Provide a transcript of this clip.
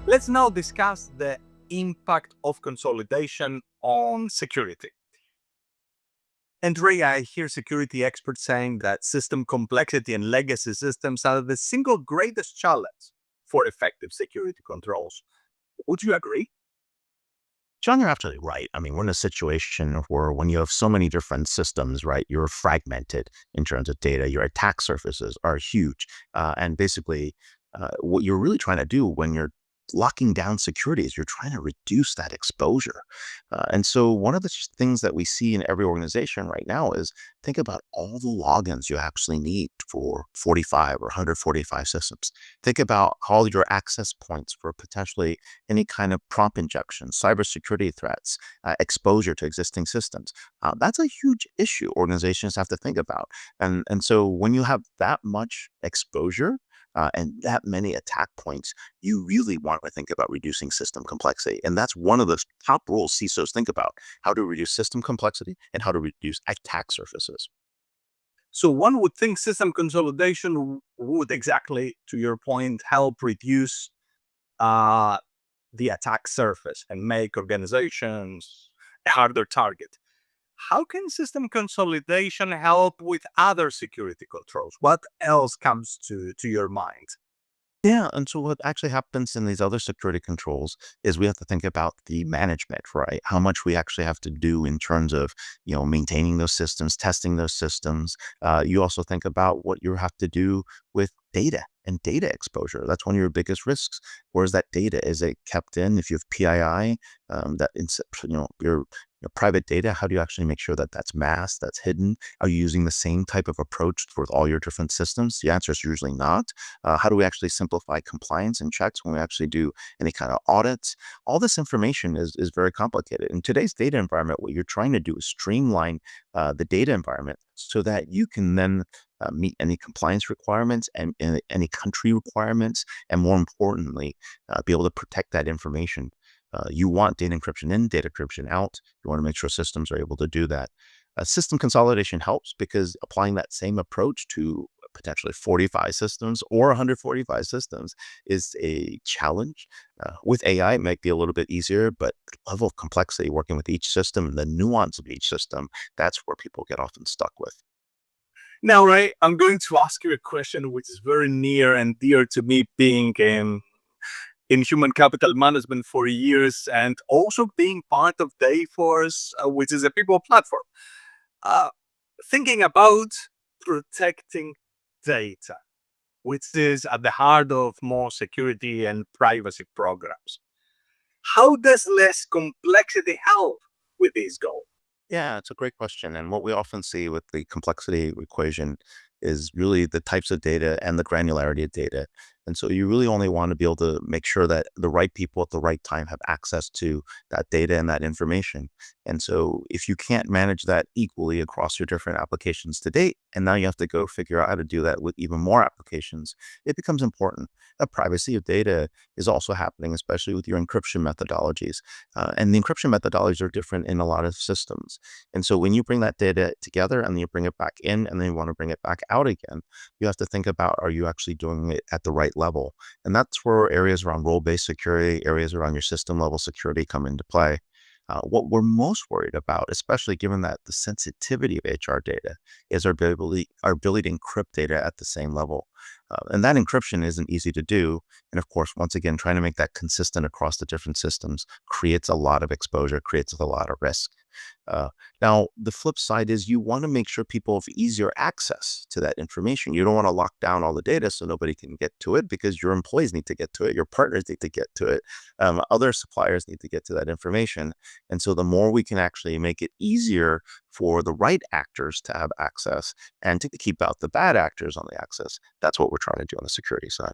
Let's now discuss the impact of consolidation on security. And Ray, I hear security experts saying that system complexity and legacy systems are the single greatest challenge for effective security controls. Would you agree? John, you're absolutely right. I mean, we're in a situation where when you have so many different systems, right, you're fragmented in terms of data. Your attack surfaces are huge. And basically, what you're really trying to do when you're locking down security is you're trying to reduce that exposure. And so one of the things that we see in every organization right now is think about all the logins you actually need for 45 or 145 systems. Think about all your access points for potentially any kind of prompt injection, cybersecurity threats, exposure to existing systems. That's a huge issue organizations have to think about. And so when you have that much exposure, and that many attack points, you really want to think about reducing system complexity. And that's one of the top rules CISOs think about, how to reduce system complexity and how to reduce attack surfaces. So one would think system consolidation would exactly, to your point, help reduce uh, the attack surface and make organizations a harder target. How can system consolidation help with other security controls? What else comes to your mind? Yeah, and so what actually happens in these other security controls is we have to think about the management, right? How much we actually have to do in terms of, maintaining those systems, testing those systems. You also think about what you have to do with data and data exposure. That's one of your biggest risks. Where's that data? Is it kept in? If you have PII, your private data, how do you actually make sure that that's masked, that's hidden? Are you using the same type of approach with all your different systems? The answer is usually not. How do we actually simplify compliance and checks when we actually do any kind of audits? All this information is very complicated. In today's data environment, what you're trying to do is streamline the data environment so that you can then meet any compliance requirements and any country requirements, and more importantly, be able to protect that information. You want data encryption in, data encryption out. You want to make sure systems are able to do that. System consolidation helps because applying that same approach to potentially 45 systems or 145 systems is a challenge. With AI, it might be a little bit easier, but the level of complexity working with each system and the nuance of each system, that's where people get often stuck with. Now, Ray, I'm going to ask you a question which is very near and dear to me, being in human capital management for years and also being part of Dayforce, which is a people platform. Uh, Thinking about protecting data, which is at the heart of more security and privacy programs. How does less complexity help with this goal? Yeah, it's a great question. And what we often see with the complexity equation is really the types of data and the granularity of data. And so you really only want to be able to make sure that the right people at the right time have access to that data and that information. And so if you can't manage that equally across your different applications to date, and now you have to go figure out how to do that with even more applications, it becomes important. The privacy of data is also happening, especially with your encryption methodologies. And the encryption methodologies are different in a lot of systems. And so when you bring that data together and then you bring it back in and then you want to bring it back out again, you have to think about, are you actually doing it at the right level? And that's where areas around role-based security, areas around your system level security come into play. What we're most worried about, especially given that the sensitivity of HR data, is our ability to encrypt data at the same level. And that encryption isn't easy to do. And of course, once again, trying to make that consistent across the different systems creates a lot of exposure, creates a lot of risk. Uh, Now, the flip side is you want to make sure people have easier access to that information. You don't want to lock down all the data so nobody can get to it because your employees need to get to it, your partners need to get to it, other suppliers need to get to that information. And so the more we can actually make it easier for the right actors to have access and to keep out the bad actors on the access, that's what we're trying to do on the security side.